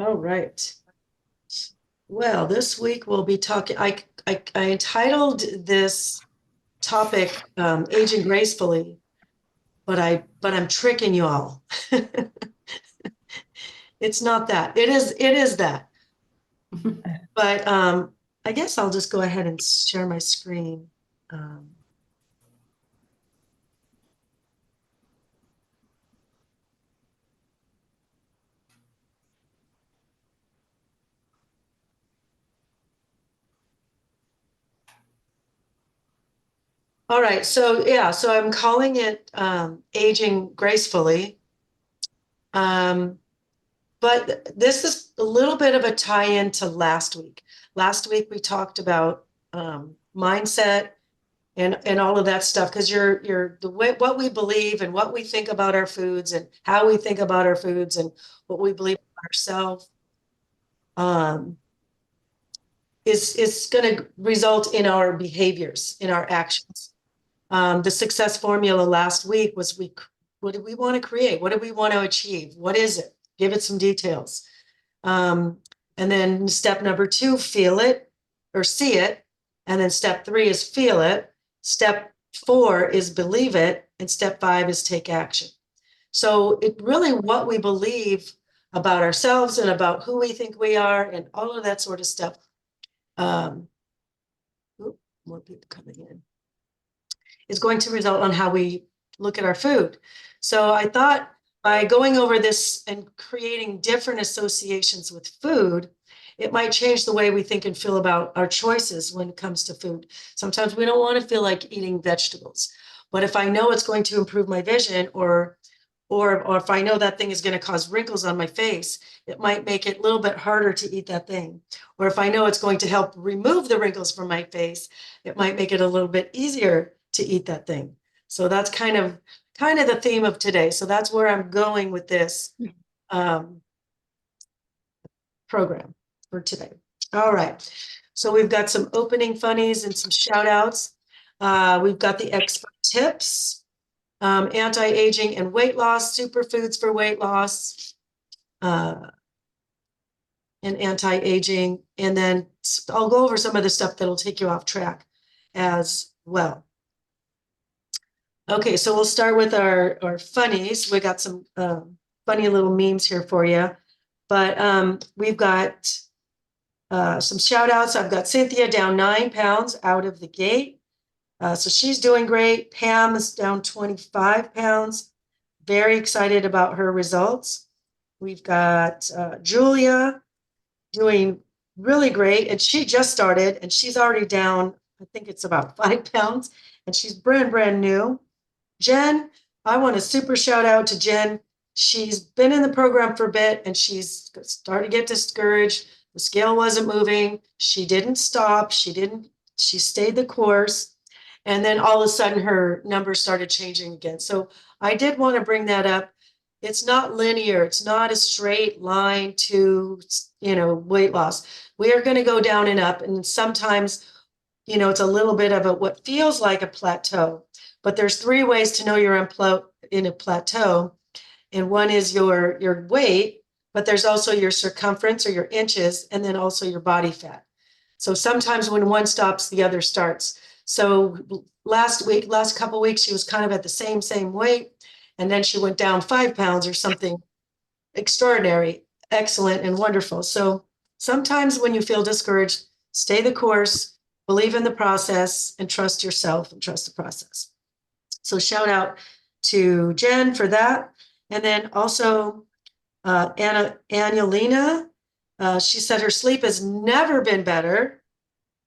All right. Well, this week we'll be talking. I entitled this topic "Aging Gracefully," but I'm tricking you all. It's not that. It is that. But I guess I'll just go ahead and share my screen. Um, all right. So yeah. So I'm calling it "Aging Gracefully." Um, But this is a little bit of a tie-in to last week. Last week we talked about mindset and all of that stuff because you're the way what we believe and what we think about our foods and how we think about our foods and what we believe about ourselves um, is going to result in our behaviors, in our actions. The success formula last week was what do we want to create? What do we want to achieve? What is it? Give it some details. Um, and then step number two, feel it or see it. And then step three is feel it. Step four is believe it. And step five is take action. So it really what we believe about ourselves and about who we think we are and all of that sort of stuff. Um, More people coming in is going to result on how we look at our food. So I thought by going over this and creating different associations with food, it might change the way we think and feel about our choices when it comes to food. Sometimes we don't want to feel like eating vegetables, but if I know it's going to improve my vision or if I know that thing is going to cause wrinkles on my face, it might make it a little bit harder to eat that thing. Or if I know it's going to help remove the wrinkles from my face, it might make it a little bit easier to eat that thing. So that's kind of the theme of today. So that's where I'm going with this um, program for today. All right. So we've got some opening funnies and some shout outs. We've got the expert tips, anti-aging and weight loss, superfoods for weight loss, uh, and anti-aging. And then I'll go over some of the stuff that'll take you off track as well. Okay, so we'll start with our funnies. We got some funny little memes here for you. But we've got some shout outs. I've got Cynthia down 9 pounds out of the gate. So she's doing great. Pam is down 25 pounds. Very excited about her results. We've got Julia doing really great. And she just started and she's already down, I think it's about 5 pounds. And she's brand new. Jen, I want a super shout out to Jen. She's been in the program for a bit and she's started to get discouraged. The scale wasn't moving. She didn't stop. She stayed the course. And then all of a sudden her numbers started changing again. So I did want to bring that up. It's not linear. It's not a straight line to, weight loss. We are going to go down and up. And sometimes, it's a little bit of what feels like a plateau. But there's three ways to know you're in a plateau. And one is your weight, but there's also your circumference or your inches, and then also your body fat. So sometimes when one stops, the other starts. So last couple of weeks, she was kind of at the same weight, and then she went down 5 pounds or something extraordinary, excellent, and wonderful. So sometimes when you feel discouraged, stay the course, believe in the process, and trust yourself and trust the process. So shout out to Jen for that. And then also Annalena, she said her sleep has never been better,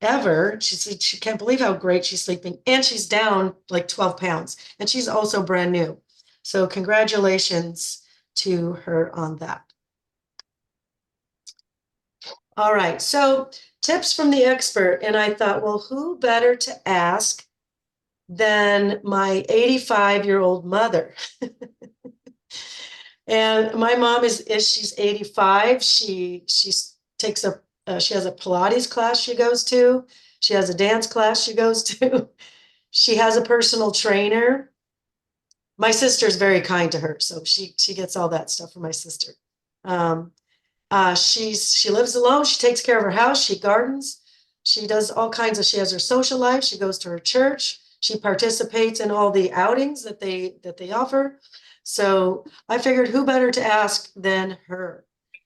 ever. She said she can't believe how great she's sleeping. And she's down like 12 pounds. And she's also brand new. So congratulations to her on that. All right. So tips from the expert. And I thought, well, who better to ask than my 85-year-old mother? And my mom is she's 85. She takes she has a Pilates class she goes to. She has a dance class she goes to. She has a personal trainer. My sister's very kind to her, so she gets all that stuff from my sister. Um, She lives alone. She takes care of her house. She gardens. She does all kinds of, she has her social life. She goes to her church. She participates in all the outings that they offer. So I figured who better to ask than her.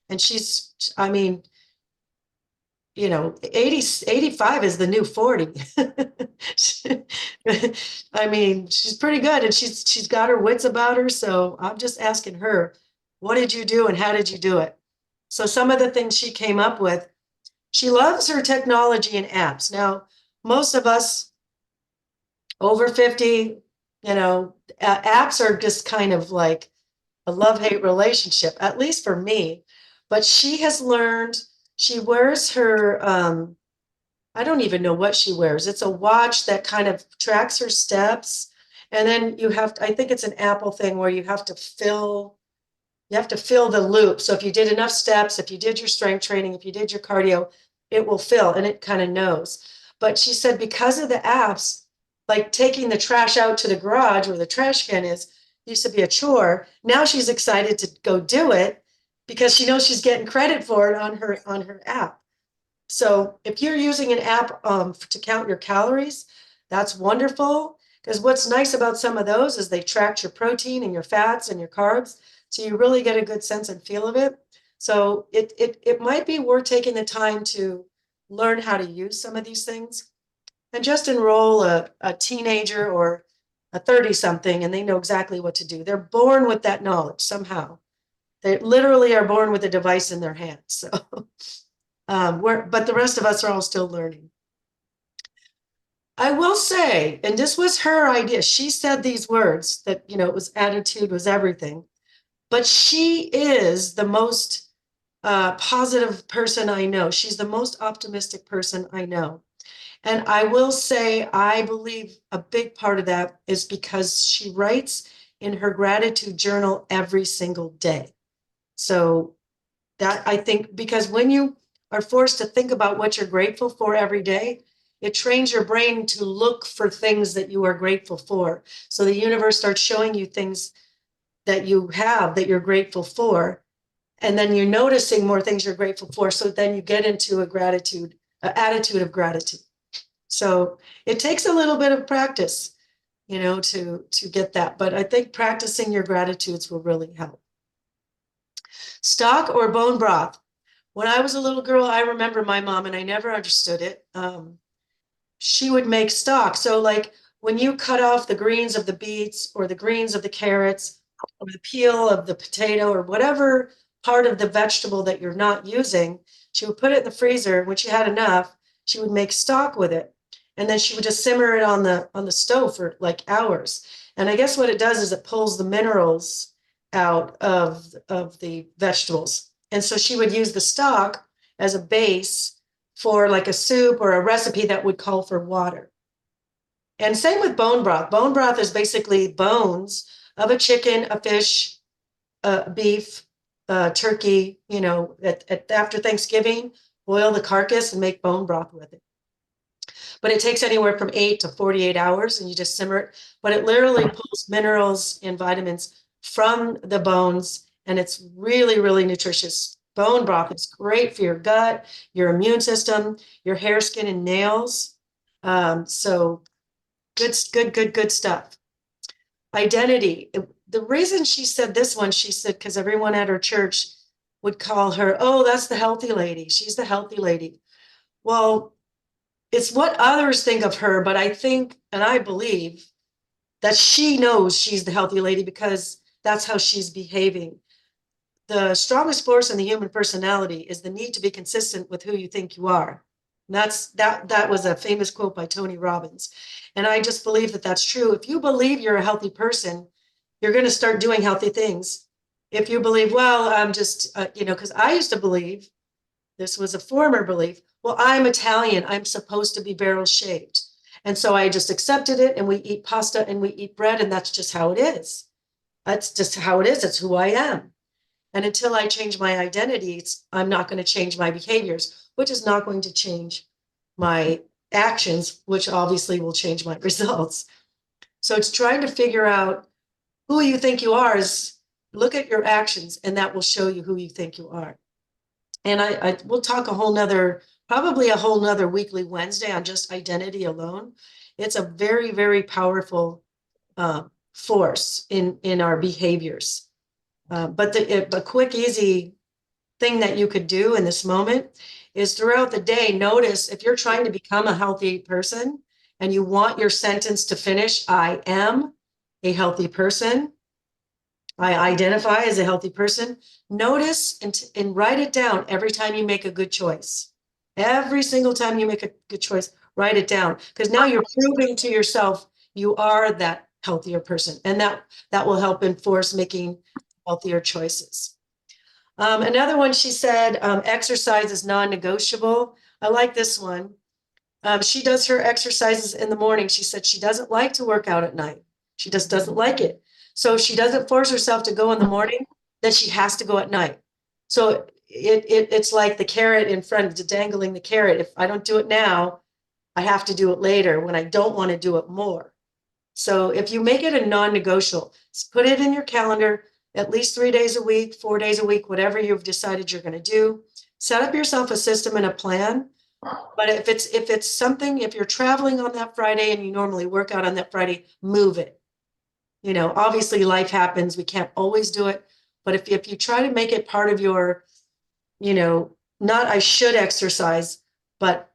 And she's, I mean, 85 is the new 40. I mean, she's pretty good and she's got her wits about her. So I'm just asking her, what did you do and how did you do it? So some of the things she came up with, she loves her technology and apps. Now, most of us over 50, apps are just kind of like a love-hate relationship, at least for me. But she has learned, she wears her, I don't even know what she wears. It's a watch that kind of tracks her steps. And then I think it's an Apple thing where you have to fill the loop. So if you did enough steps, if you did your strength training, if you did your cardio, it will fill and it kind of knows. But she said because of the apps, like taking the trash out to the garage where the trash can is, used to be a chore. Now she's excited to go do it because she knows she's getting credit for it on her app. So if you're using an app to count your calories, that's wonderful. Because what's nice about some of those is they track your protein and your fats and your carbs. So you really get a good sense and feel of it. So it might be worth taking the time to learn how to use some of these things and just enroll a teenager or a 30 something and they know exactly what to do. They're born with that knowledge somehow. They literally are born with a device in their hands. So, but the rest of us are all still learning. I will say, and this was her idea. She said these words that, it was attitude was everything. But she is the most positive person I know. She's the most optimistic person I know. And I will say, I believe a big part of that is because she writes in her gratitude journal every single day. So that I think, because when you are forced to think about what you're grateful for every day, it trains your brain to look for things that you are grateful for. So the universe starts showing you things that you have that you're grateful for. And then you're noticing more things you're grateful for. So then you get into an attitude of gratitude. So it takes a little bit of practice, to get that. But I think practicing your gratitudes will really help. Stock or bone broth? When I was a little girl, I remember my mom, and I never understood it. She would make stock. So like when you cut off the greens of the beets or the greens of the carrots or the peel of the potato or whatever part of the vegetable that you're not using, she would put it in the freezer. When she had enough, she would make stock with it. And then she would just simmer it on the stove for like hours. And I guess what it does is it pulls the minerals out of the vegetables. And so she would use the stock as a base for like a soup or a recipe that would call for water. And same with bone broth. Bone broth is basically bones of a chicken, a fish, beef, turkey, after Thanksgiving, boil the carcass and make bone broth with it. But it takes anywhere from 8 to 48 hours and you just simmer it. But it literally pulls minerals and vitamins from the bones and it's really, really nutritious. Bone broth is great for your gut, your immune system, your hair, skin, and nails. So good stuff. Identity. The reason she said this one, she said, because everyone at her church would call her, oh, that's the healthy lady. She's the healthy lady. Well, it's what others think of her, but I think, and I believe that she knows she's the healthy lady because that's how she's behaving. The strongest force in the human personality is the need to be consistent with who you think you are. And that was a famous quote by Tony Robbins. And I just believe that that's true. If you believe you're a healthy person, you're going to start doing healthy things. If you believe, well, I'm just, because I used to believe, this was a former belief, well, I'm Italian, I'm supposed to be barrel shaped. And so I just accepted it and we eat pasta and we eat bread and that's just how it is. That's just how it is. It's who I am. And until I change my identity, I'm not going to change my behaviors, which is not going to change my actions, which obviously will change my results. So it's trying to figure out who you think you are is look at your actions and that will show you who you think you are. And we'll talk probably a whole nother weekly Wednesday on just identity alone. It's a very, very powerful force in our behaviors. But the quick, easy thing that you could do in this moment is throughout the day, notice if you're trying to become a healthy person and you want your sentence to finish, I am a healthy person. I identify as a healthy person. Notice and write it down every time you make a good choice. Every single time you make a good choice, write it down, because now you're proving to yourself you are that healthier person, and that will help enforce making healthier choices. Another one, she said, exercise is non-negotiable. I like this one. She does her exercises in the morning. She said she doesn't like to work out at night. She just doesn't like it. So if she doesn't force herself to go in the morning, then she has to go at night. So it's like the carrot in front of dangling the carrot. If I don't do it now, I have to do it later when I don't want to do it more. So if you make it a non-negotiable, put it in your calendar at least 3 days a week, 4 days a week, whatever you've decided you're going to do. Set up yourself a system and a plan. But if you're traveling on that Friday and you normally work out on that Friday, move it. Obviously life happens. We can't always do it. But if you try to make it part of your, not I should exercise, but,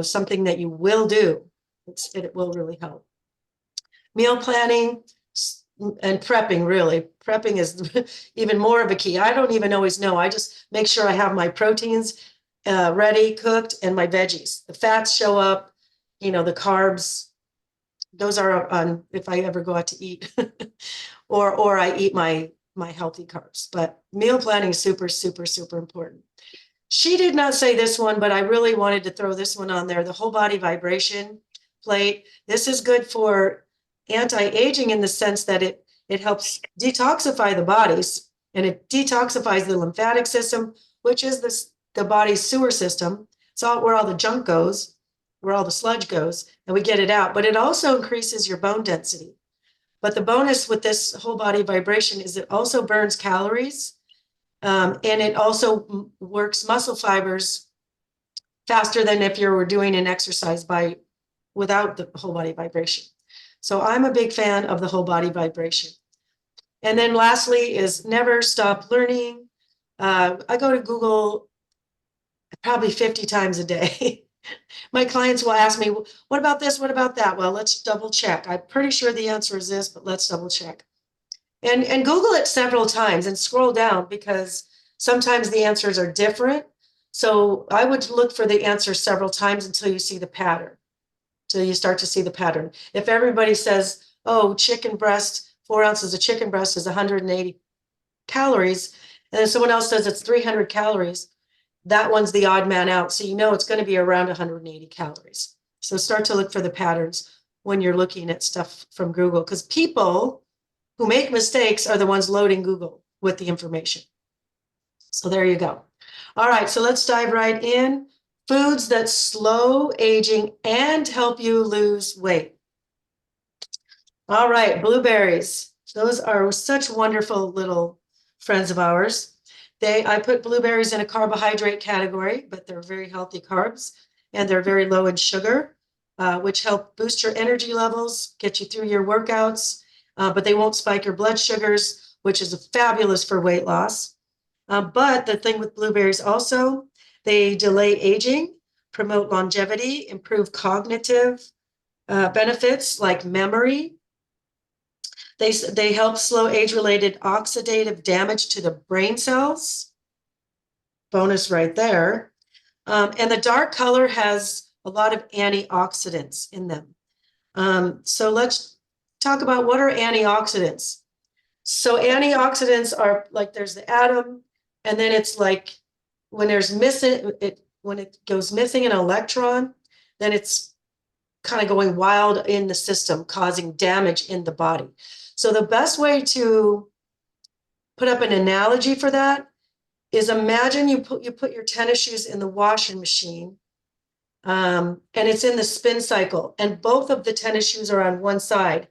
something that you will do, it will really help. Meal planning and prepping, really. Prepping is even more of a key. I don't even always know. I just make sure I have my proteins ready, cooked, and my veggies. The fats show up, the carbs, those are on if I ever go out to eat or I eat my healthy carbs. But meal planning is super, super, super important. She did not say this one, but I really wanted to throw this one on there, the whole body vibration plate. This is good for anti-aging in the sense that it helps detoxify the bodies, and it detoxifies the lymphatic system, which is the body's sewer system. It's all where all the junk goes, where all the sludge goes, and we get it out. But it also increases your bone density. But the bonus with this whole body vibration is it also burns calories, and it also works muscle fibers faster than if you were doing an exercise without the whole body vibration. So I'm a big fan of the whole body vibration. And then lastly is never stop learning. I go to Google probably 50 times a day. My clients will ask me, what about this? What about that? Well, let's double check. I'm pretty sure the answer is this, but let's double check. And Google it several times and scroll down, because sometimes the answers are different. So I would look for the answer several times until you see the pattern, till you start to see the pattern. If everybody says, oh, chicken breast, 4 ounces of chicken breast is 180 calories, and then someone else says it's 300 calories, that one's the odd man out. So it's going to be around 180 calories. So start to look for the patterns when you're looking at stuff from Google, because people who make mistakes are the ones loading Google with the information. So there you go. All right, so let's dive right in. Foods that slow aging and help you lose weight. All right, blueberries. Those are such wonderful little friends of ours. I put blueberries in a carbohydrate category, but they're very healthy carbs, and they're very low in sugar, which help boost your energy levels, get you through your workouts, but they won't spike your blood sugars, which is fabulous for weight loss. But the thing with blueberries also, they delay aging, promote longevity, improve cognitive benefits like memory. They help slow age-related oxidative damage to the brain cells. Bonus right there. And the dark color has a lot of antioxidants in them. So let's talk about what are antioxidants. So antioxidants are like, there's the atom, and then it's like when when it goes missing an electron, then it's kind of going wild in the system, causing damage in the body. So the best way to put up an analogy for that is, imagine you put your tennis shoes in the washing machine, and it's in the spin cycle, and both of the tennis shoes are on one side.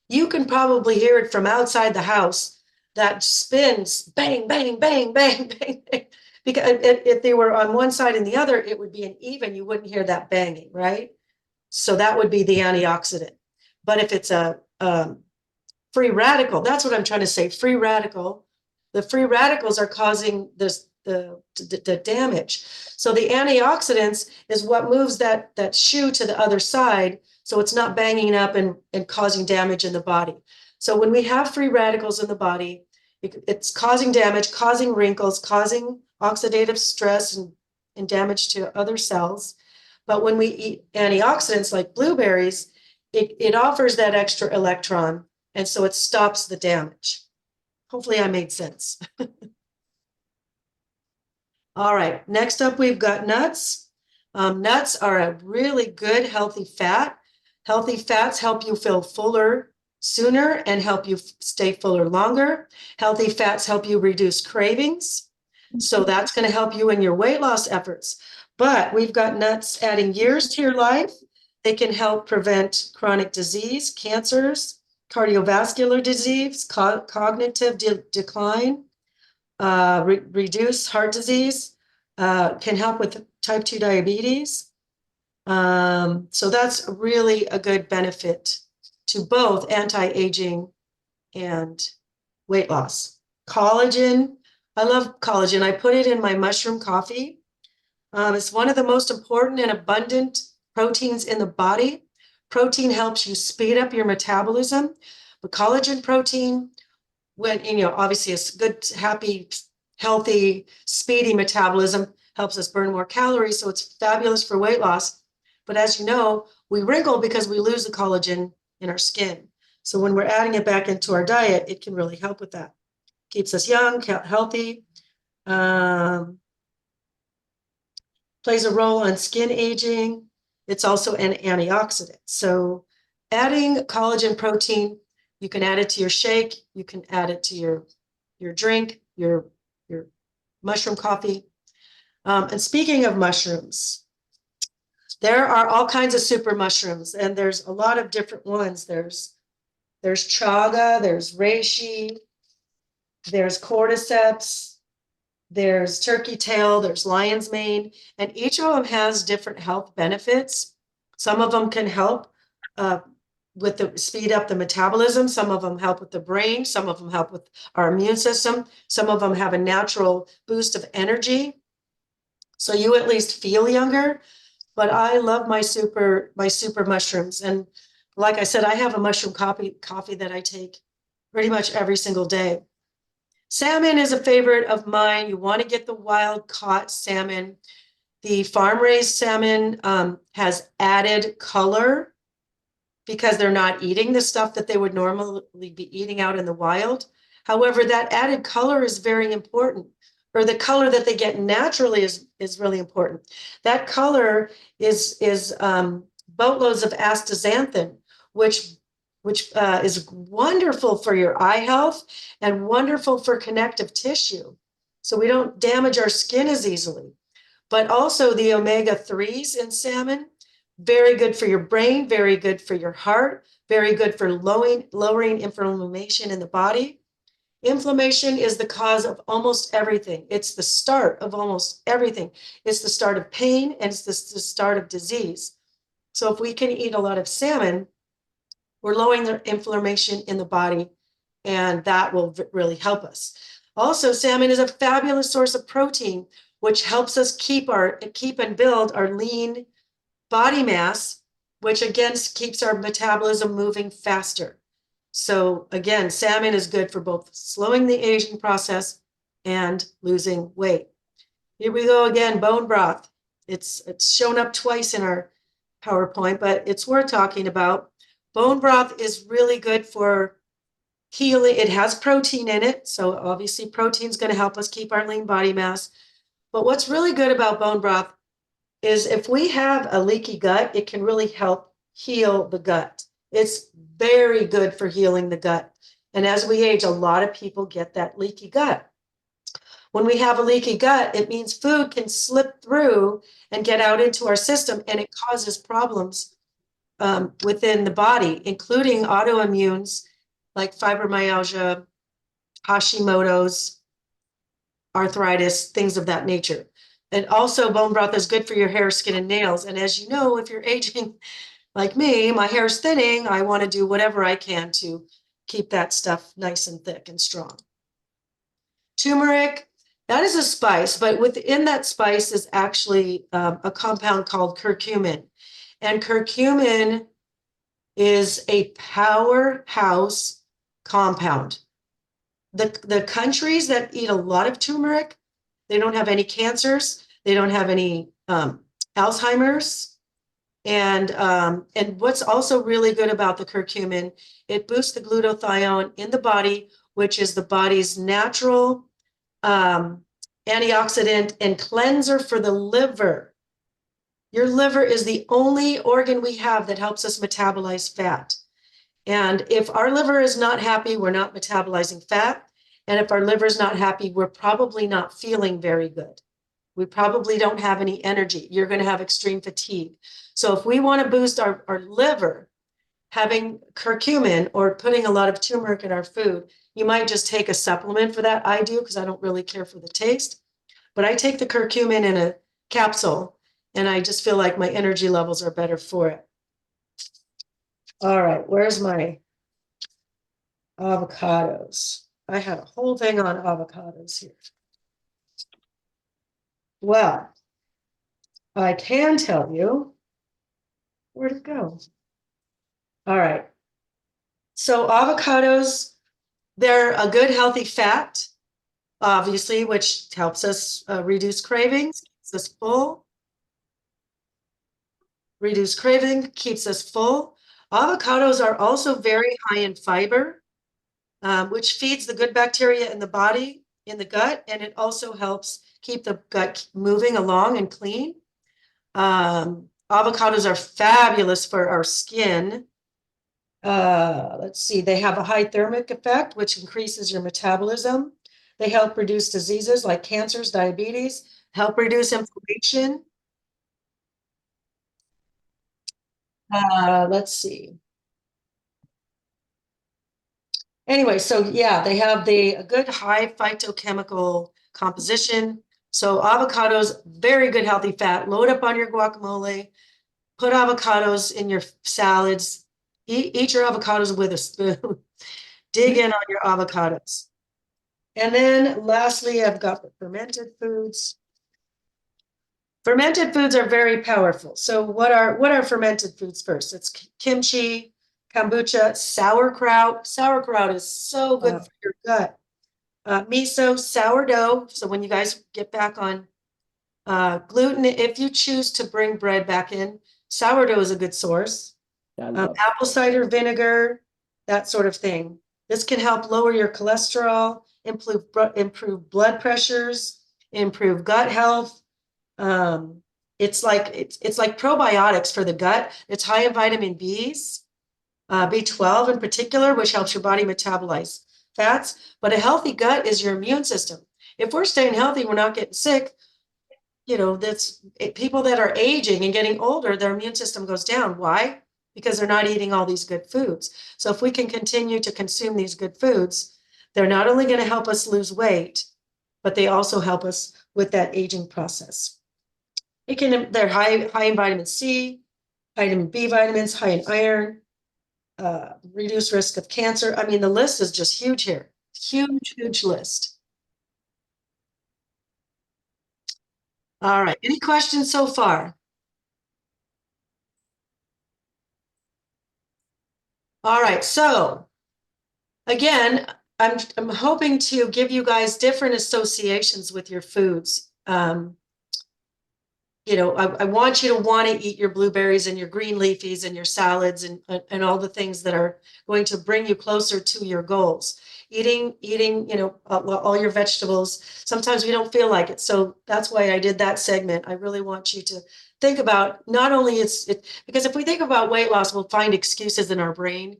You can probably hear it from outside the house that spins, bang, bang, bang, bang, bang, bang. because if they were on one side and the other, it would be an even, you wouldn't hear that banging, right? So that would be the antioxidant. But if it's a free radical, that's what I'm trying to say, free radical, the free radicals are causing the damage. So the antioxidants is what moves that shoe to the other side, so it's not banging up and causing damage in the body. So when we have free radicals in the body, it's causing damage, causing wrinkles, causing oxidative stress and damage to other cells. But when we eat antioxidants like blueberries, it offers that extra electron, and so it stops the damage. Hopefully I made sense. All right, next up we've got nuts. Nuts are a really good healthy fat. Healthy fats help you feel fuller sooner and help you stay fuller longer. Healthy fats help you reduce cravings. So that's going to help you in your weight loss efforts. But we've got nuts adding years to your life. They can help prevent chronic disease, cancers, cardiovascular disease, cognitive decline, reduce heart disease, can help with type 2 diabetes. So that's really a good benefit to both anti-aging and weight loss. Collagen, I love collagen. I put it in my mushroom coffee. It's one of the most important and abundant proteins in the body. Protein helps you speed up your metabolism. But collagen protein, when, obviously a good, happy, healthy, speedy metabolism helps us burn more calories. So it's fabulous for weight loss. But as you know, we wrinkle because we lose the collagen in our skin. So when we're adding it back into our diet, it can really help with that. Keeps us young, healthy, plays a role in skin aging. It's also an antioxidant. So adding collagen protein, you can add it to your shake, you can add it to your drink, your mushroom coffee. And speaking of mushrooms, there are all kinds of super mushrooms, and there's a lot of different ones. There's chaga, there's reishi, there's cordyceps, there's turkey tail, there's lion's mane, and each of them has different health benefits. Some of them can help with the speed up the metabolism. Some of them help with the brain. Some of them help with our immune system. Some of them have a natural boost of energy, so you at least feel younger. But I love my super mushrooms, and like I said, I have a mushroom coffee that I take pretty much every single day. Salmon is a favorite of mine. You want to get the wild caught salmon. The farm raised salmon has added color because they're not eating the stuff that they would normally be eating out in the wild. However, that added color is very important, or the color that they get naturally is really important. That color is boatloads of astaxanthin, which is wonderful for your eye health and wonderful for connective tissue. So we don't damage our skin as easily. But also the omega-3s in salmon, very good for your brain, very good for your heart, very good for lowering inflammation in the body. Inflammation is the cause of almost everything. It's the start of almost everything. It's the start of pain, and it's the start of disease. So if we can eat a lot of salmon, we're lowering the inflammation in the body, and that will really help us. Also, salmon is a fabulous source of protein, which helps us keep and build our lean body mass, which again keeps our metabolism moving faster. So again, salmon is good for both slowing the aging process and losing weight. Here we go again, bone broth. It's shown up twice in our PowerPoint, but it's worth talking about. Bone broth is really good for healing. It has protein in it, so obviously protein is going to help us keep our lean body mass. But what's really good about bone broth is if we have a leaky gut, it can really help heal the gut. It's very good for healing the gut. And as we age, a lot of people get that leaky gut. When we have a leaky gut, it means food can slip through and get out into our system, and it causes problems within the body, including autoimmunes like fibromyalgia, Hashimoto's, arthritis, things of that nature. And also bone broth is good for your hair, skin, and nails. And as you know, if you're aging like me, my hair is thinning. I want to do whatever I can to keep that stuff nice and thick and strong. Turmeric, that is a spice, but within that spice is actually a compound called curcumin. And curcumin is a powerhouse compound. The countries that eat a lot of turmeric, they don't have any cancers, they don't have any Alzheimer's. And what's also really good about the curcumin, it boosts the glutathione in the body, which is the body's natural antioxidant and cleanser for the liver. Your liver is the only organ we have that helps us metabolize fat. And if our liver is not happy, we're not metabolizing fat. And if our liver is not happy, we're probably not feeling very good. We probably don't have any energy. You're going to have extreme fatigue. So if we want to boost our liver, having curcumin or putting a lot of turmeric in our food, you might just take a supplement for that. I do because I don't really care for the taste. But I take the curcumin in a capsule and I just feel like my energy levels are better for it. All right, where's my avocados? I had a whole thing on avocados here. Well, I can tell you, where'd it go? All right. So avocados, they're a good healthy fat, obviously, which helps us reduce cravings, keeps us full. Reduce craving, keeps us full. Avocados are also very high in fiber, which feeds the good bacteria in the body, in the gut, and it also helps keep the gut moving along and clean. Avocados are fabulous for our skin. Let's see, they have a high thermic effect, which increases your metabolism. They help reduce diseases like cancers, diabetes, help reduce inflammation. Let's see. Anyway, so yeah, they have a good high phytochemical composition. So avocados, very good healthy fat. Load up on your guacamole. Put avocados in your salads. Eat your avocados with a spoon. Dig in on your avocados. And then lastly, I've got the fermented foods. Fermented foods are very powerful. So what are fermented foods first? It's kimchi, kombucha, sauerkraut. Sauerkraut is so good for your gut. Miso, sourdough. So when you guys get back on gluten, if you choose to bring bread back in, sourdough is a good source. Apple cider vinegar, that sort of thing. This can help lower your cholesterol, improve blood pressures, improve gut health. It's like probiotics for the gut. It's high in vitamin B's, B12 in particular, which helps your body metabolize fats. But a healthy gut is your immune system. If we're staying healthy, we're not getting sick. People that are aging and getting older, their immune system goes down. Why? Because they're not eating all these good foods. So if we can continue to consume these good foods, they're not only going to help us lose weight, but they also help us with that aging process. They're high in vitamin C, vitamin B vitamins, high in iron, reduce risk of cancer. I mean, the list is just huge here. Huge, huge list. All right. Any questions so far? All right. So again, I'm hoping to give you guys different associations with your foods. I want you to want to eat your blueberries and your green leafies and your salads and all the things that are going to bring you closer to your goals. Eating, all your vegetables. Sometimes we don't feel like it. So that's why I did that segment. I really want you to think about not only because if we think about weight loss, we'll find excuses in our brain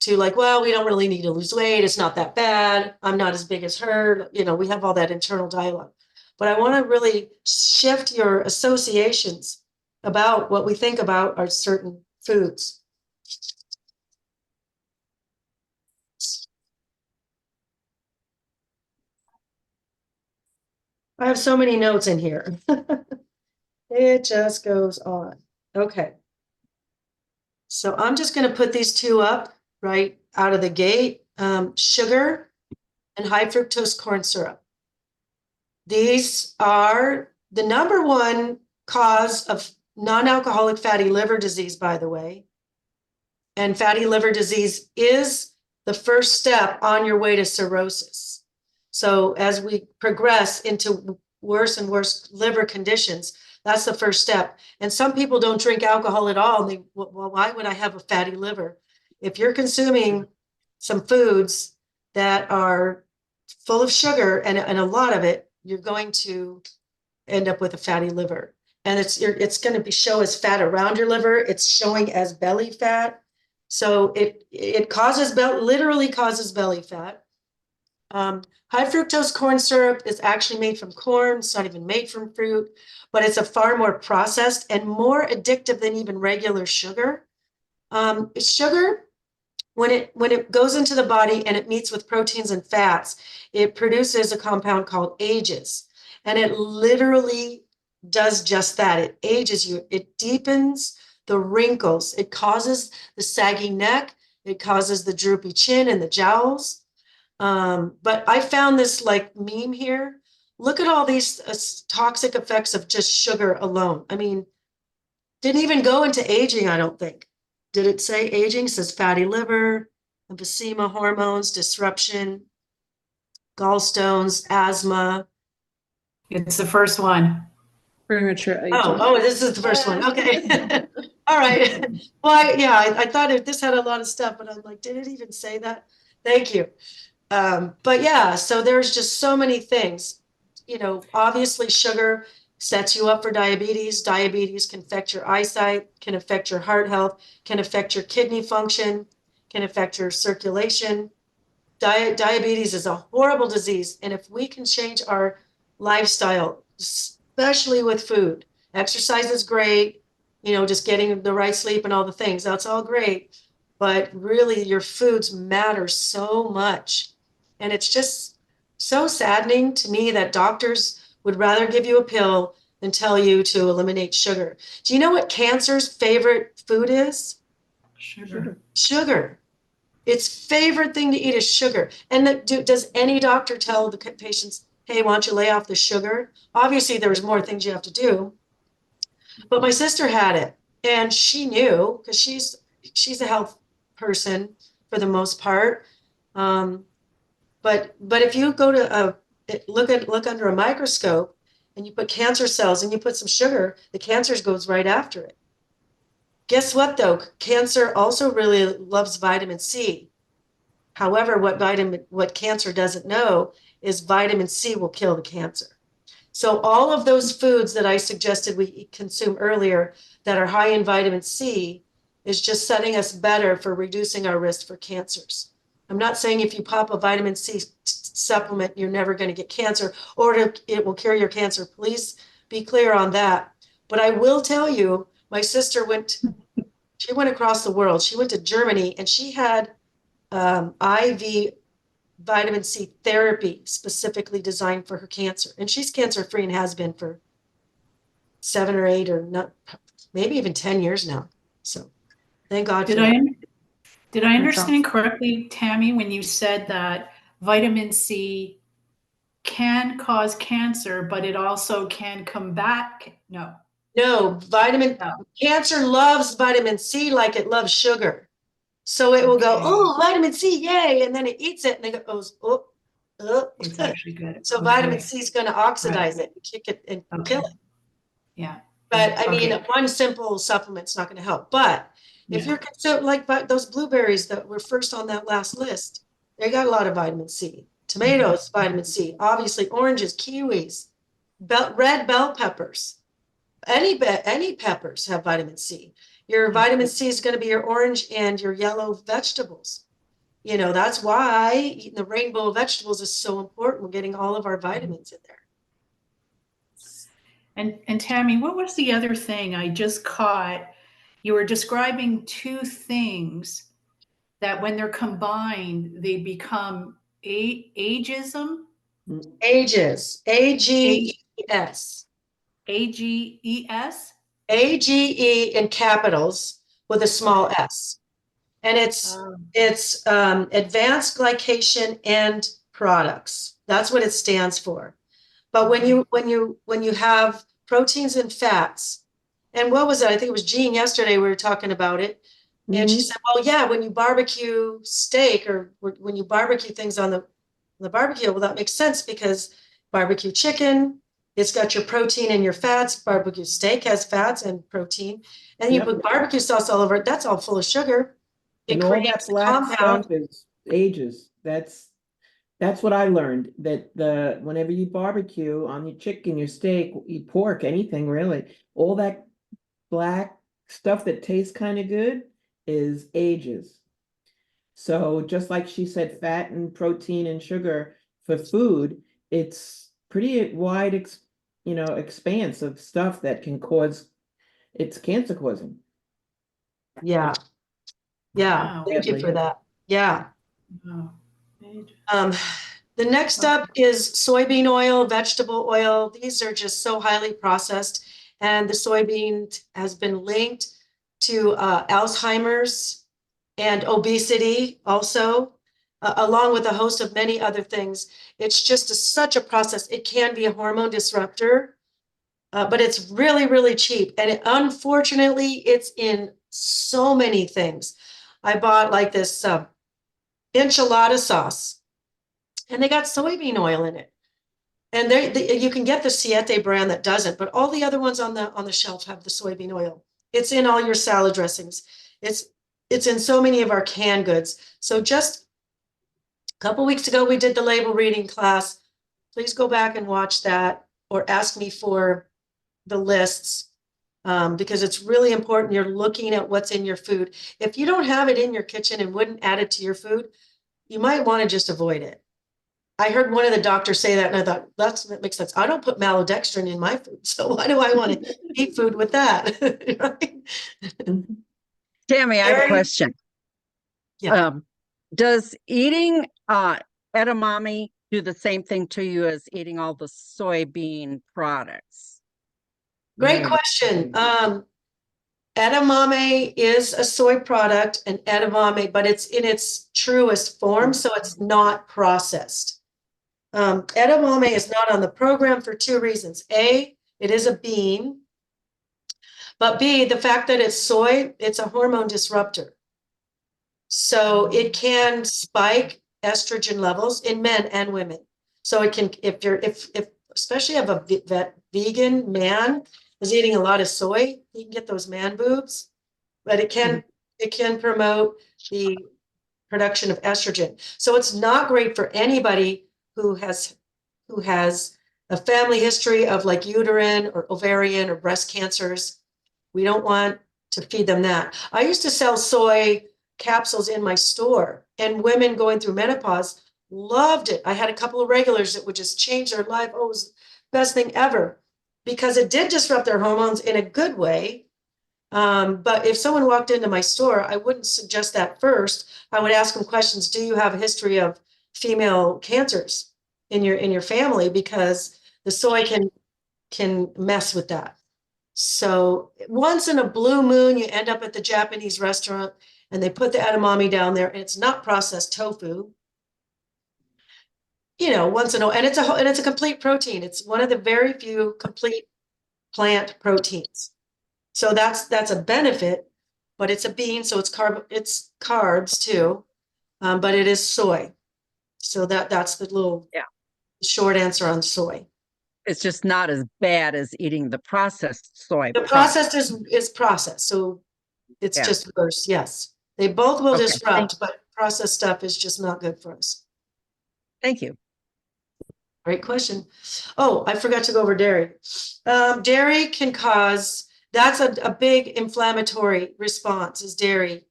to like, well, we don't really need to lose weight. It's not that bad. I'm not as big as her. We have all that internal dialogue. But I want to really shift your associations about what we think about our certain foods. I have so many notes in here. It just goes on. Okay. So I'm just going to put these two up right out of the gate. Sugar and high fructose corn syrup. These are the number one cause of non-alcoholic fatty liver disease, by the way. And fatty liver disease is the first step on your way to cirrhosis. So as we progress into worse and worse liver conditions, that's the first step. And some people don't drink alcohol at all. And they, well, why would I have a fatty liver? If you're consuming some foods that are full of sugar and a lot of it, you're going to end up with a fatty liver. And it's going to be show as fat around your liver. It's showing as belly fat. So it causes literally causes belly fat. High fructose corn syrup is actually made from corn. It's not even made from fruit, but it's a far more processed and more addictive than even regular sugar. Sugar, when it goes into the body and it meets with proteins and fats, it produces a compound called ages, and it literally does just that. It ages you. It deepens the wrinkles. It causes the saggy neck. It causes the droopy chin and the jowls. But I found this like meme here. Look at all these toxic effects of just sugar alone. I mean, didn't even go into aging, I don't think. Did it say aging? It says fatty liver, emphysema, hormones, disruption, gallstones, asthma. It's the first one. Premature aging. Oh, this is the first one. Okay. All right. Well, I thought this had a lot of stuff, but I'm like, did it even say that? Thank you. But yeah, so there's just so many things. You know, obviously sugar sets you up for diabetes. Diabetes can affect your eyesight, can affect your heart health, can affect your kidney function, can affect your circulation. Diabetes is a horrible disease. And if we can change our lifestyle, especially with food, exercise is great, you know, just getting the right sleep and all the things, that's all great. But really, your foods matter so much. And it's just so saddening to me that doctors would rather give you a pill than tell you to eliminate sugar. Do you know what cancer's favorite food is? Sugar. Sugar. Its favorite thing to eat is sugar. And does any doctor tell the patients, hey, why don't you lay off the sugar? Obviously, there's more things you have to do. But my sister had it, and she knew because she's a health person for the most part. But if you go to look under a microscope and you put cancer cells and you put some sugar, the cancer goes right after it. Guess what though? Cancer also really loves vitamin C. However, what cancer doesn't know is vitamin C will kill the cancer. So all of those foods that I suggested we consume earlier that are high in vitamin C is just setting us better for reducing our risk for cancers. I'm not saying if you pop a vitamin C supplement, you're never going to get cancer or it will cure your cancer. Please be clear on that. But I will tell you, my sister she went across the world. She went to Germany and she had IV vitamin C therapy specifically designed for her cancer. And she's cancer free and has been for 7 or 8 or not, maybe even 10 years now. So thank God for that. Did I understand correctly, Tami, when you said that vitamin C can cause cancer, but it also can combat? No. Cancer loves vitamin C like it loves sugar. So it will go, oh, vitamin C, yay. And then it eats it and then it goes, oh. It's actually good. So vitamin C is going to oxidize it, kick it and kill it. Yeah. But I mean, one simple supplement's not going to help. But if you're consuming like those blueberries that were first on that last list, they got a lot of vitamin C. Tomatoes, vitamin C. Obviously, oranges, kiwis, red bell peppers. Any peppers have vitamin C. Your vitamin C is going to be your orange and your yellow vegetables. You know, that's why eating the rainbow of vegetables is so important. We're getting all of our vitamins in there. And Tami, what was the other thing I just caught? You were describing two things that when they're combined, they become ageism. Ages, AGES. AGES? AGE in capitals with a small s. And it's advanced glycation end products. That's what it stands for. But when you have proteins and fats, and what was it? I think it was Jean yesterday, we were talking about it. And she said, well, yeah, when you barbecue steak or when you barbecue things on the barbecue, well, that makes sense because barbecue chicken, it's got your protein and your fats. Barbecue steak has fats and protein. And you put barbecue sauce all over it, that's all full of sugar. It And all that creates a black compound. stuff is ages. That's what I learned, that whenever you barbecue on your chicken, your steak, your pork, anything really, all that black stuff that tastes kind of good is ages. So just like she said, fat and protein and sugar for food, it's pretty wide, expanse of stuff that can cause, it's cancer causing. Yeah. Yeah. Wow. Thank you for that. Yeah. Wow. The next up is soybean oil, vegetable oil. These are just so highly processed. And the soybean has been linked to Alzheimer's and obesity also, along with a host of many other things. It's just such a process. It can be a hormone disruptor, but it's really, really cheap. And unfortunately, it's in so many things. I bought like this enchilada sauce, and they got soybean oil in it. And you can get the Siete brand that doesn't, but all the other ones on the shelf have the soybean oil. It's in all your salad dressings. It's in so many of our canned goods. So just a couple weeks ago, we did the label reading class. Please go back and watch that or ask me for the lists because it's really important. You're looking at what's in your food. If you don't have it in your kitchen and wouldn't add it to your food, you might want to just avoid it. I heard one of the doctors say that, and I thought, that makes sense. I don't put maltodextrin in my food, so why do I want to eat food with that? Right? Tami, I have a question. Yeah. Does eating edamame do the same thing to you as eating all the soybean products? Great question. Edamame is a soy product, and edamame, but it's in its truest form, so it's not processed. Edamame is not on the program for two reasons. A, it is a bean, but B, the fact that it's soy, it's a hormone disruptor. So it can spike estrogen levels in men and women. So it can, if especially if a vegan man is eating a lot of soy, you can get those man boobs, but it can promote the production of estrogen. So it's not great for anybody who has a family history of like uterine or ovarian or breast cancers. We don't want to feed them that. I used to sell soy capsules in my store, and women going through menopause loved it. I had a couple of regulars that would just change their life. Oh, it was the best thing ever because it did disrupt their hormones in a good way. But if someone walked into my store, I wouldn't suggest that first. I would ask them questions. Do you have a history of female cancers in your family? Because the soy can mess with that. So once in a blue moon, you end up at the Japanese restaurant and they put the edamame down there, and it's not processed tofu. You know, once in a while, and it's a complete protein. It's one of the very few complete plant proteins. So that's a benefit, but it's a bean, so it's carbs too, but it is soy. So that's the little short answer on soy. It's just not as bad as eating the processed soy. The processed is processed, so it's just worse. Yes, they both will disrupt, but processed stuff is just not good for us. Thank you. Great question. Oh, I forgot to go over dairy. Dairy can cause, that's a big inflammatory response is dairy.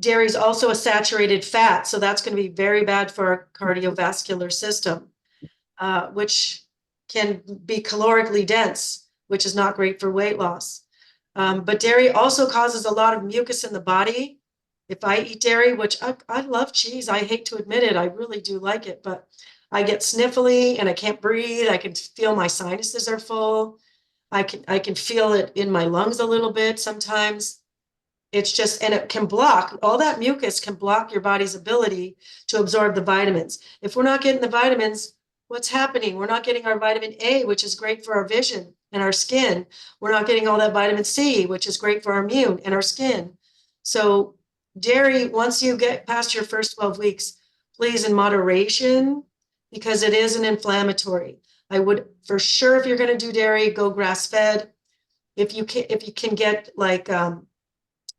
Dairy is also a saturated fat, so that's going to be very bad for our cardiovascular system, which can be calorically dense, which is not great for weight loss. But dairy also causes a lot of mucus in the body. If I eat dairy, which I love cheese, I hate to admit it, I really do like it, but I get sniffly and I can't breathe. I can feel my sinuses are full. I can feel it in my lungs a little bit sometimes. It's just, and it can block, all that mucus can block your body's ability to absorb the vitamins. If we're not getting the vitamins, what's happening? We're not getting our vitamin A, which is great for our vision and our skin. We're not getting all that vitamin C, which is great for our immune and our skin. So dairy, once you get past your first 12 weeks, please in moderation, because it is an inflammatory. I would, for sure, if you're going to do dairy, go grass-fed. If you can get like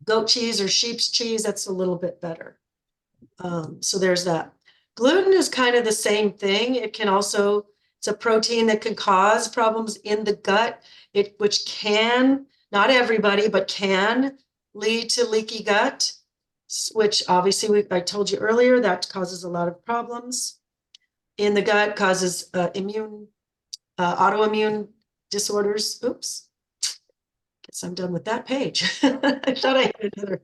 goat cheese or sheep's cheese, that's a little bit better. So there's that. Gluten is kind of the same thing. It can also, it's a protein that can cause problems in the gut, which can, not everybody, but can lead to leaky gut, which obviously I told you earlier, that causes a lot of problems in the gut, causes autoimmune disorders. Oops. Guess I'm done with that page. I thought I had another.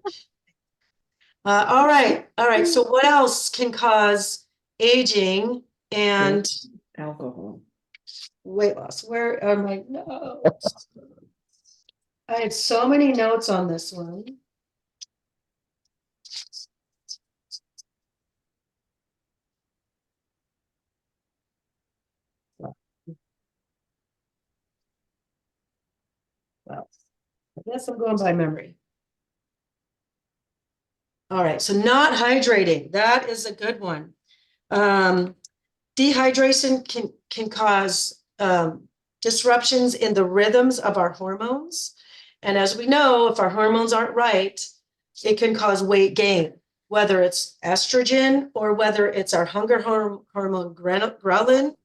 All right. So what else can cause aging and Alcohol. weight loss? Where are my notes? I had so many notes on this one. Well, I guess I'm going by memory. All right, so not hydrating, that is a good one. Dehydration can cause disruptions in the rhythms of our hormones. And as we know, if our hormones aren't right, it can cause weight gain, whether it's estrogen or whether it's our hunger hormone ghrelin,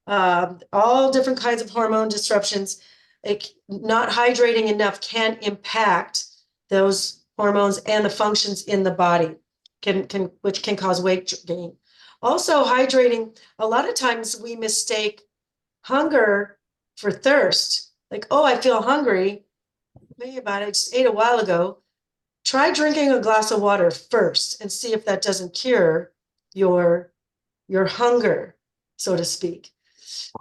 all different kinds of hormone disruptions. Not hydrating enough can impact those hormones and the functions in the body, which can cause weight gain. Also, hydrating, a lot of times we mistake hunger for thirst. Like, oh, I feel hungry. Think about it, I just ate a while ago. Try drinking a glass of water first and see if that doesn't cure your hunger, so to speak.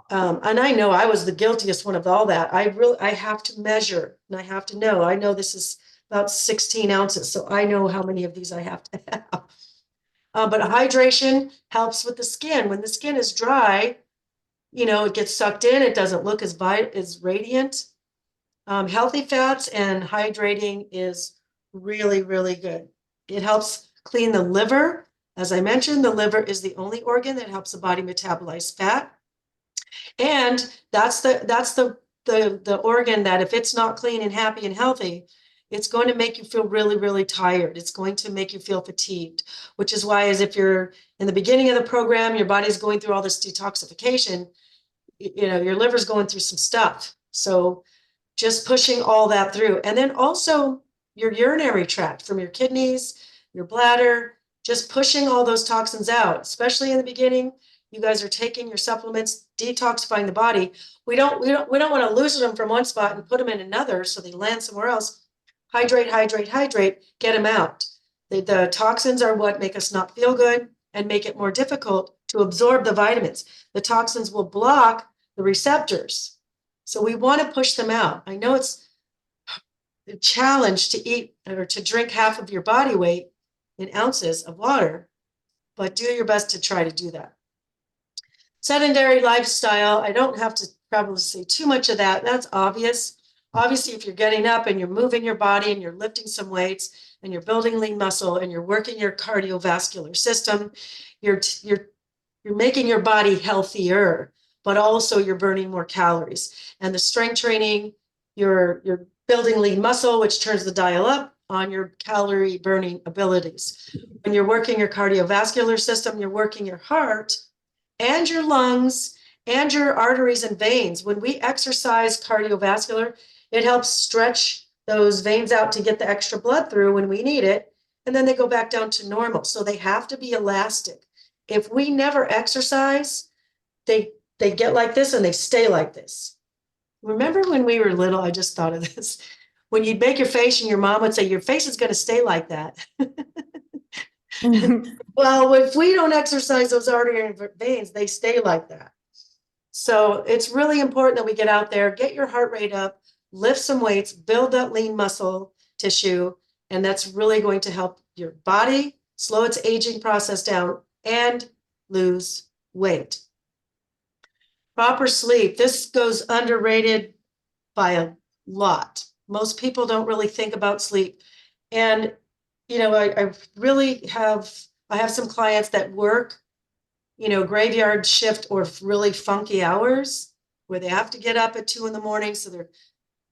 And I know I was the guiltiest one of all that. I have to measure and I have to know. I know this is about 16 ounces, so I know how many of these I have to have. But hydration helps with the skin. When the skin is dry, it gets sucked in. It doesn't look as radiant. Healthy fats and hydrating is really, really good. It helps clean the liver. As I mentioned, the liver is the only organ that helps the body metabolize fat. And that's the organ that if it's not clean and happy and healthy, it's going to make you feel really, really tired. It's going to make you feel fatigued, which is why, as if you're in the beginning of the program, your body's going through all this detoxification, your liver's going through some stuff. So just pushing all that through. And then also your urinary tract from your kidneys, your bladder, just pushing all those toxins out, especially in the beginning. You guys are taking your supplements, detoxifying the body. We don't want to loosen them from one spot and put them in another so they land somewhere else. Hydrate, get them out. The toxins are what make us not feel good and make it more difficult to absorb the vitamins. The toxins will block the receptors. So we want to push them out. I know it's a challenge to eat or to drink half of your body weight in ounces of water, but do your best to try to do that. Sedentary lifestyle, I don't have to probably say too much of that. That's obvious. Obviously, if you're getting up and you're moving your body and you're lifting some weights and you're building lean muscle and you're working your cardiovascular system, you're making your body healthier, but also you're burning more calories. And the strength training, you're building lean muscle, which turns the dial up on your calorie burning abilities. When you're working your cardiovascular system, you're working your heart and your lungs and your arteries and veins. When we exercise cardiovascular, it helps stretch those veins out to get the extra blood through when we need it. And then they go back down to normal. So they have to be elastic. If we never exercise, they get like this and they stay like this. Remember when we were little, I just thought of this. when you'd make your face and your mom would say, your face is going to stay like that. Well, if we don't exercise those artery veins, they stay like that. So it's really important that we get out there, get your heart rate up, lift some weights, build that lean muscle tissue, and that's really going to help your body slow its aging process down and lose weight. Proper sleep. This goes underrated by a lot. Most people don't really think about sleep. And, you know, I really have some clients that work, you know, graveyard shift or really funky hours where they have to get up at 2 a.m. So they're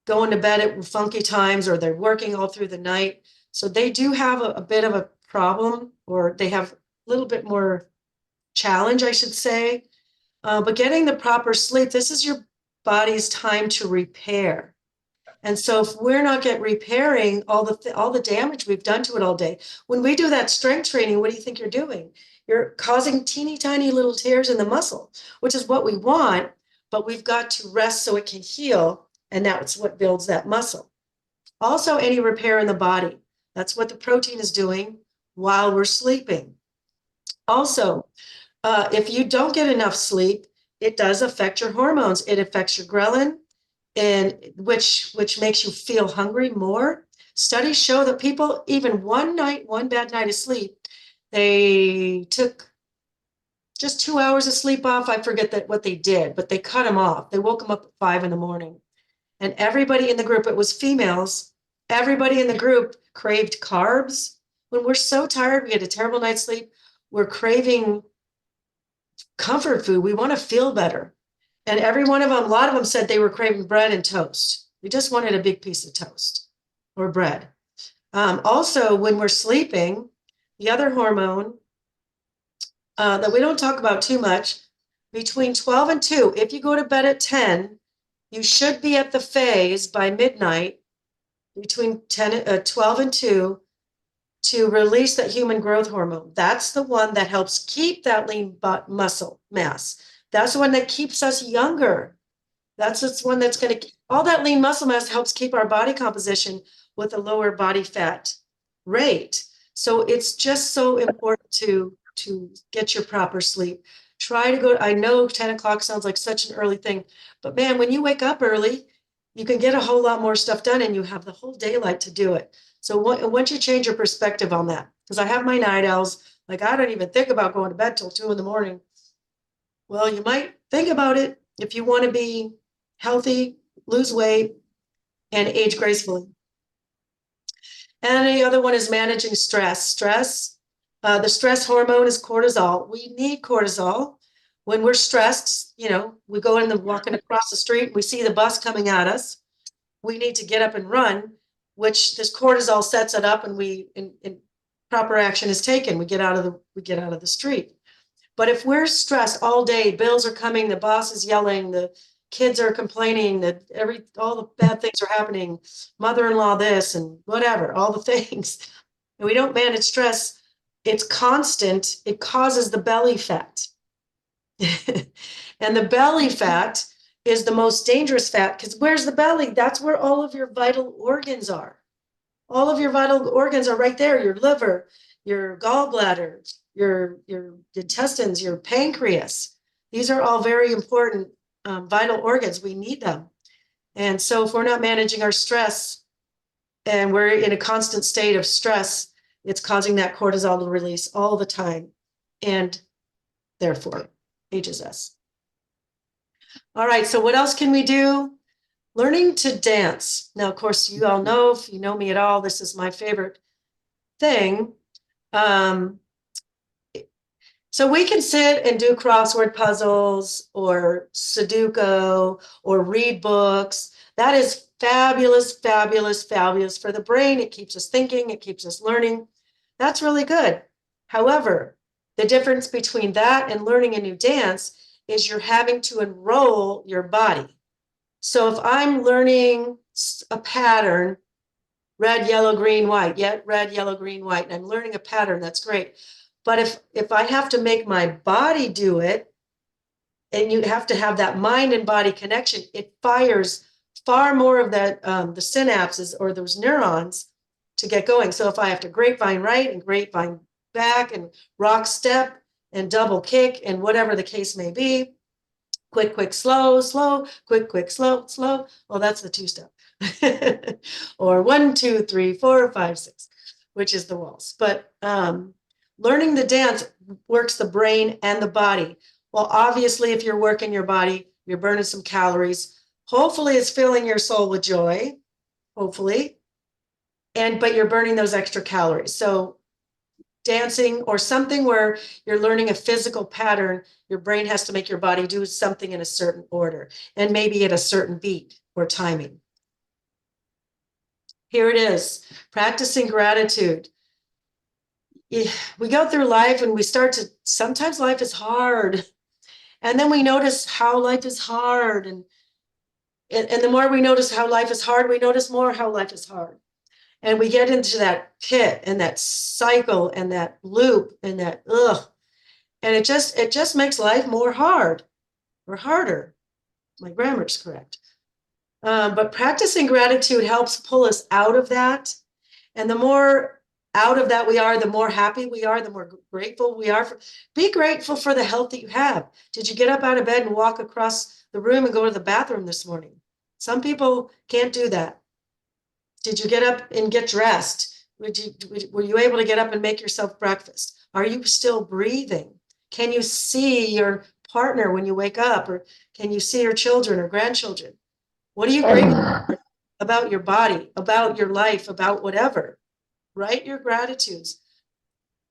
going to bed at funky times, or they're working all through the night. So they do have a bit of a problem, or they have a little bit more challenge, I should say. But getting the proper sleep, this is your body's time to repair. And so if we're not repairing all the damage we've done to it all day, when we do that strength training, what do you think you're doing? You're causing teeny tiny little tears in the muscle, which is what we want, but we've got to rest so it can heal. And that's what builds that muscle. Also, any repair in the body. That's what the protein is doing while we're sleeping. Also, if you don't get enough sleep, it does affect your hormones. It affects your ghrelin, and which makes you feel hungry more. Studies show that people, even one bad night of sleep, they took just 2 hours of sleep off. I forget what they did, but they cut them off. They woke them up at 5 a.m. And everybody in the group, it was females, everybody in the group craved carbs. When we're so tired, we had a terrible night's sleep, we're craving comfort food. We want to feel better. And every one of them, a lot of them said they were craving bread and toast. We just wanted a big piece of toast or bread. Also, when we're sleeping, the other hormone that we don't talk about too much, between 12 and 2, if you go to bed at 10, you should be at the phase by midnight between 12 and 2 to release that human growth hormone. That's the one that helps keep that lean muscle mass. That's the one that keeps us younger. That's the one that's going to, all that lean muscle mass helps keep our body composition with a lower body fat rate. So it's just so important to get your proper sleep. Try to go, I know 10 o'clock sounds like such an early thing, but man, when you wake up early, you can get a whole lot more stuff done and you have the whole daylight to do it. So once you change your perspective on that, because I have my night owls, like I don't even think about going to bed till 2 a.m. Well, you might think about it if you want to be healthy, lose weight, and age gracefully. And the other one is managing stress. The stress hormone is cortisol. We need cortisol. When we're stressed, you know, we go walking across the street, we see the bus coming at us. We need to get up and run, which this cortisol sets it up, and proper action is taken. We get out of the street. But if we're stressed all day, bills are coming, the boss is yelling, the kids are complaining that all the bad things are happening, mother-in-law this and whatever, all the things, and we don't manage stress, it's constant, it causes the belly fat. And the belly fat is the most dangerous fat, because where's the belly? That's where all of your vital organs are. All of your vital organs are right there. Your liver, your gallbladder, your intestines, your pancreas. These are all very important vital organs. We need them. And so if we're not managing our stress and we're in a constant state of stress, it's causing that cortisol to release all the time, and therefore ages us. All right, so what else can we do? Learning to dance. Now, of course, you all know, if you know me at all, this is my favorite thing. So we can sit and do crossword puzzles or Sudoku or read books. That is fabulous, fabulous, fabulous for the brain. It keeps us thinking, it keeps us learning. That's really good. However, the difference between that and learning a new dance is you're having to enroll your body. So if I'm learning a pattern, red, yellow, green, white, red, yellow, green, white, and I'm learning a pattern, that's great. But if I have to make my body do it, and you have to have that mind and body connection, it fires far more of that, the synapses or those neurons to get going. So if I have to grapevine right and grapevine back and rock step and double kick and whatever the case may be, quick, quick, slow, slow, quick, quick, slow, slow. Well, that's the 2-step. Or 1, 2, 3, 4, 5, 6, which is the waltz. But learning the dance works the brain and the body. Well, obviously, if you're working your body, you're burning some calories. Hopefully, it's filling your soul with joy. Hopefully. But you're burning those extra calories. So dancing or something where you're learning a physical pattern, your brain has to make your body do something in a certain order and maybe at a certain beat or timing. Here it is, practicing gratitude. We go through life and we start to, sometimes life is hard. And then we notice how life is hard. And the more we notice how life is hard, we notice more how life is hard. And we get into that pit and that cycle and that loop and that ugh. And it just makes life more hard or harder. My grammar's correct. But practicing gratitude helps pull us out of that. And the more out of that we are, the more happy we are, the more grateful we are. Be grateful for the health that you have. Did you get up out of bed and walk across the room and go to the bathroom this morning? Some people can't do that. Did you get up and get dressed? Were you able to get up and make yourself breakfast? Are you still breathing? Can you see your partner when you wake up? Or can you see your children or grandchildren? What are you grateful for about your body, about your life, about whatever? Write your gratitudes.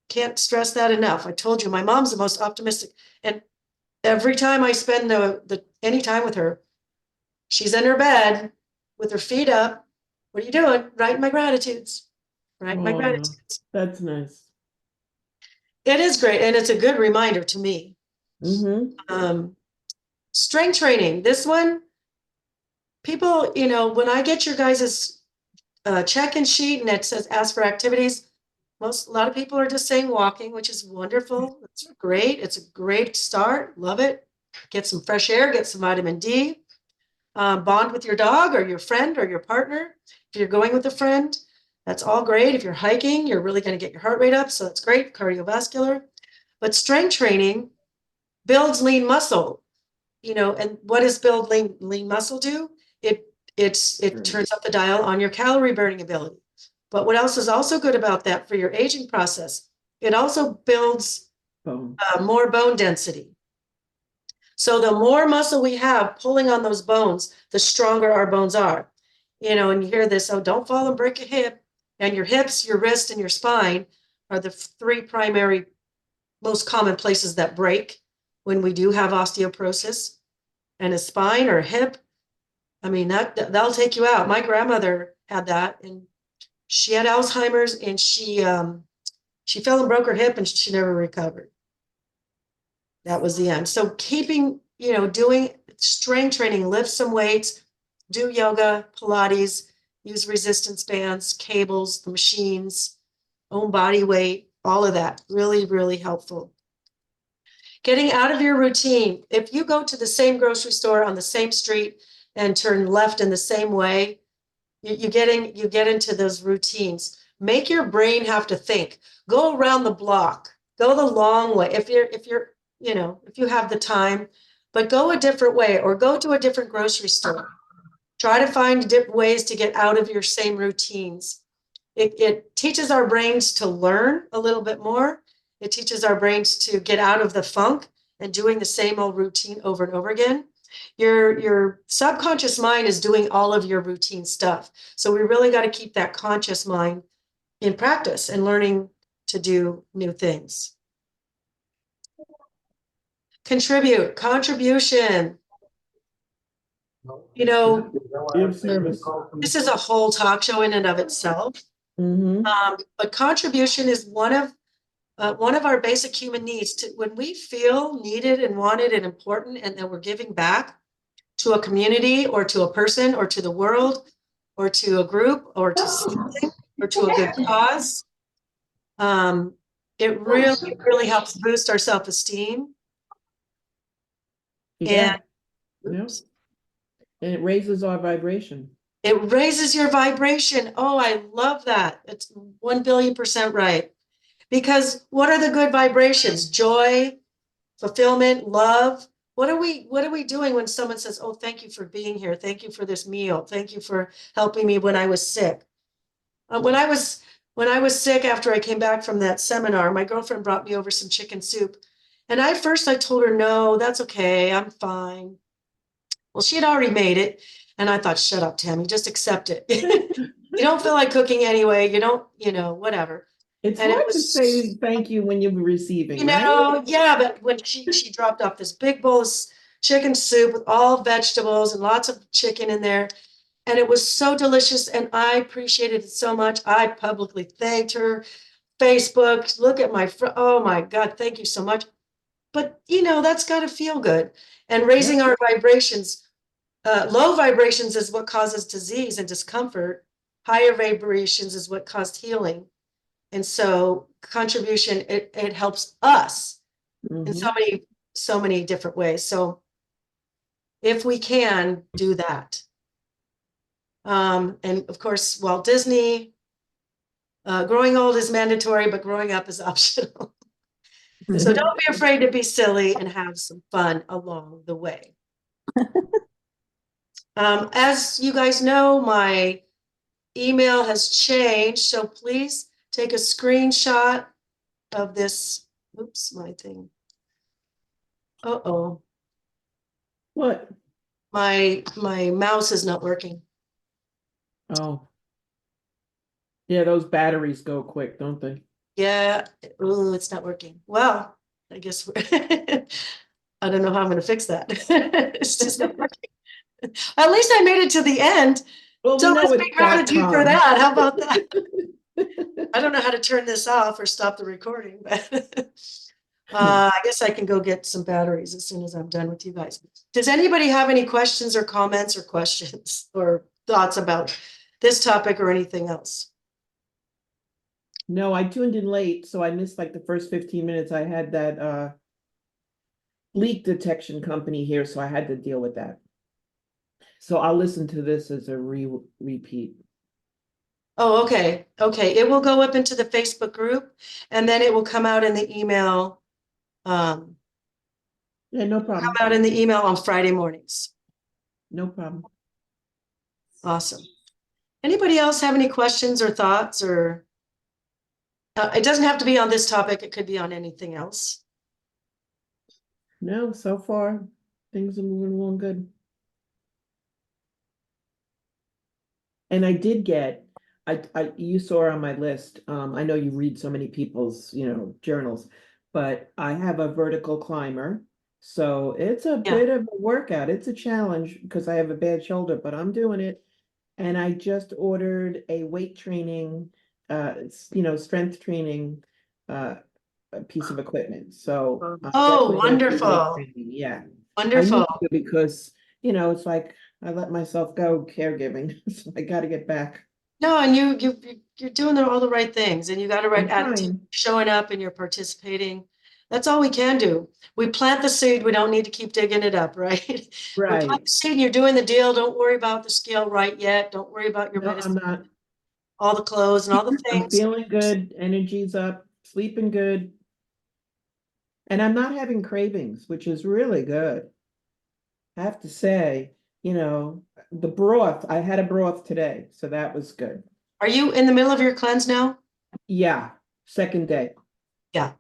Can't stress that enough. I told you, my mom's the most optimistic. And every time I spend any time with her, she's in her bed with her feet up. What are you doing? Writing my gratitudes. Write my gratitudes. That's nice. It is great. And it's a good reminder to me. Strength training. This one, people, when I get your guys' check-in sheet and it says ask for activities, a lot of people are just saying walking, which is wonderful. It's great. It's a great start. Love it. Get some fresh air, get some vitamin D. Bond with your dog or your friend or your partner. If you're going with a friend, that's all great. If you're hiking, you're really going to get your heart rate up. So that's great, cardiovascular. But strength training builds lean muscle, and what does build lean muscle do? It turns up the dial on your calorie burning ability. But what else is also good about that for your aging process? It also builds more bone density. So the more muscle we have pulling on those bones, the stronger our bones are. And you hear this, oh, don't fall and break a hip. And your hips, your wrist, and your spine are the 3 primary most common places that break when we do have osteoporosis. And a spine or a hip, I mean, that'll take you out. My grandmother had that, and she had Alzheimer's, and she fell and broke her hip, and she never recovered. That was the end. So keeping, doing strength training, lift some weights, do yoga, Pilates, use resistance bands, cables, the machines, own body weight, all of that. Really, really helpful. Getting out of your routine. If you go to the same grocery store on the same street and turn left in the same way, you get into those routines. Make your brain have to think. Go around the block. Go the long way. If you have the time, but go a different way or go to a different grocery store. Try to find different ways to get out of your same routines. It teaches our brains to learn a little bit more. It teaches our brains to get out of the funk and doing the same old routine over and over again. Your subconscious mind is doing all of your routine stuff. So we really got to keep that conscious mind in practice and learning to do new things. Contribution. This is a whole talk show in and of itself. But contribution is one of our basic human needs. When we feel needed and wanted and important, and that we're giving back to a community or to a person or to the world or to a group or to something or to a good cause, it really, really helps boost our self-esteem. Yeah. And oops. And it raises our vibration. It raises your vibration. Oh, I love that. It's 1,000,000,000% right. Because what are the good vibrations? Joy, fulfillment, love. What are we doing when someone says, "Oh, thank you for being here. Thank you for this meal. Thank you for helping me when I was sick." When I was sick after I came back from that seminar, my girlfriend brought me over some chicken soup. And at first I told her, "No, that's okay. I'm fine." Well, she had already made it. And I thought, "Shut up, Tammy, just accept it." You don't feel like cooking anyway. You don't, whatever. It's And it hard to say was, thank you when you're receiving, right? yeah, but when she dropped off this big bowl of chicken soup with all vegetables and lots of chicken in there, and it was so delicious, and I appreciated it so much. I publicly thanked her. Facebook, look at oh my God, thank you so much. But that's got to feel good. And raising our vibrations, low vibrations is what causes disease and discomfort. Higher vibrations is what caused healing. And so contribution, it helps us in Mhm. so many different ways. So if we can do that. And of course, Walt Disney, growing old is mandatory, but growing up is optional. So don't be afraid to be silly and have some fun along the way. As you guys know, my email has changed, so please take a screenshot of this. Oops, my thing. Uh-oh, What? my mouse is not working. Oh. Yeah, those batteries go quick, don't they? Yeah, ooh, it's not working. Well, I guess I don't know how I'm going to fix that. It's just not working. At least I made it to the end. Well, we So know let's it's be gratitude for .com. that. How about that? I don't know how to turn this off or stop the recording, but I guess I can go get some batteries as soon as I'm done with you guys. Does anybody have any questions or comments or questions or thoughts about this topic or anything else? No, I tuned in late, so I missed like the first 15 minutes. I had that leak detection company here, so I had to deal with that. So I'll listen to this as a repeat. Oh, okay. Okay. It will go up into the Facebook group and then it will come out in the email. Come Yeah, no problem. out in the email on Friday mornings. No problem. Awesome. Anybody else have any questions or thoughts or it doesn't have to be on this topic. It could be on anything else. No, so far things are moving along good. And I did get, you saw on my list, I know you read so many people's, journals, but I have a vertical climber. So it's a Yeah. bit of a workout. It's a challenge because I have a bad shoulder, but I'm doing it. And I just ordered a weight training, strength training, a piece of equipment. So I'm Oh, definitely gonna do weight wonderful. training. Yeah, I Wonderful. need to because, it's like I let myself go caregiving, so I got to get back. No, and you're doing all the right things and you got the right I'm attitude, trying. showing up and you're participating. That's all we can do. We plant the seed, we don't need to keep digging it up, right? We plant Right. the seed and you're doing the deal. Don't worry about the scale right yet. Don't worry about your No, I'm medicine, not. all the clothes and all the I'm things. feeling good. Energy's up, sleeping good. And I'm not having cravings, which is really good. I have to say, the broth, I had a broth today, so that was good. Are you in the middle of your cleanse now? Yeah, second day. Yeah.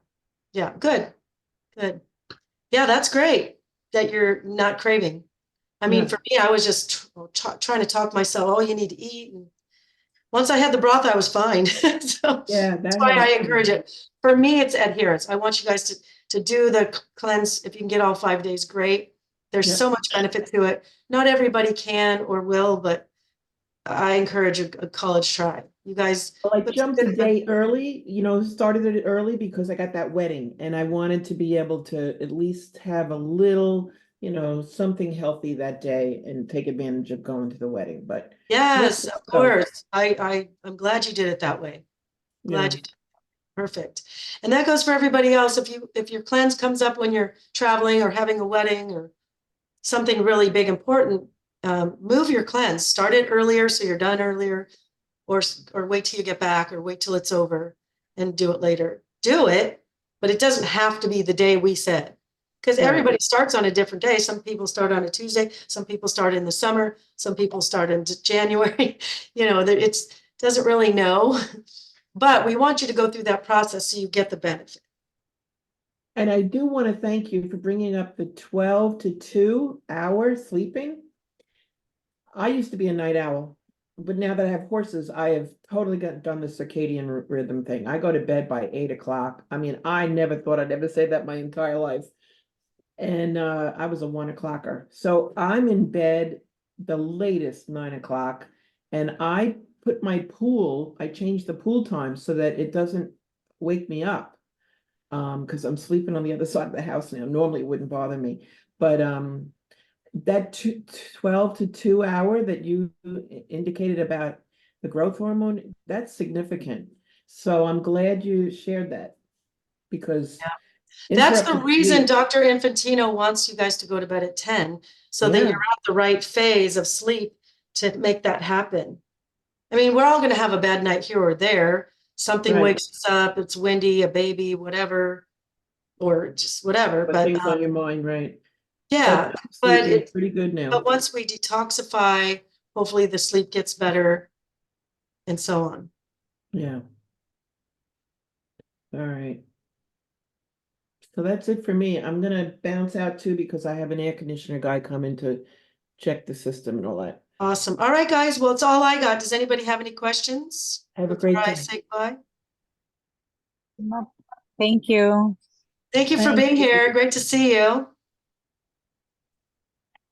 Yeah. Good. Good. Yeah, that's great that you're not craving. I mean, Yeah. for me, I was just trying to talk myself, oh, you need to eat. And once I had the broth, I was fine. So Yeah, that's that why I helps. encourage it. For me, it's adherence. I want you guys to do the cleanse. If you can get all 5 days, great. There's Yep. so much benefit to it. Not everybody can or will, but I encourage a college try. You guys. Well, I jumped a day early, started it early because I got that wedding and I wanted to be able to at least have a little, something healthy that day and take advantage of going to the wedding. But Yes, next of week, though, course. I'm glad you did it that way. yeah. Glad you did. Perfect. And that goes for everybody else. If your cleanse comes up when you're traveling or having a wedding or something really big, important, move your cleanse. Start it earlier so you're done earlier, or wait till you get back, or wait till it's over and do it later. Do it, but it doesn't have to be the day we said. Because Right. everybody starts on a different day. Some people start on a Tuesday, some people start in the summer, some people start in January. It doesn't really know. But we want you to go through that process so you get the benefit. And I do want to thank you for bringing up the 12 to 2 hour sleeping. I used to be a night owl, but now that I have horses, I have totally done the circadian rhythm thing. I go to bed by 8 o'clock. I mean, I never thought I'd ever say that my entire life. And I was a 1 o'clocker. So I'm in bed the latest 9 o'clock, and I changed the pool time so that it doesn't wake me up. Because I'm sleeping on the other side of the house now. Normally it wouldn't bother me. But that 12 to 2 hour that you indicated about the growth hormone, that's significant. So I'm glad you shared that, because That's the interrupted reason sleep- Dr. Infantino wants you guys to go to bed at 10, so that Yeah. you're at the right phase of sleep to make that happen. I mean, we're all going to have a bad night here or there. Something Right. wakes us up, it's windy, a baby, whatever, or just whatever. But But things on your mind, right? yeah, But but sleeping is pretty good now. but once we detoxify, hopefully the sleep gets better, and so on. Yeah. All right. So that's it for me. I'm gonna bounce out too, because I have an air conditioner guy coming to check the system and all that. Awesome. All right, guys. Well, it's all I got. Does anybody have any questions? Have a before great I day. say goodbye? Thank you. Thank you for Thank being here. Great to see you.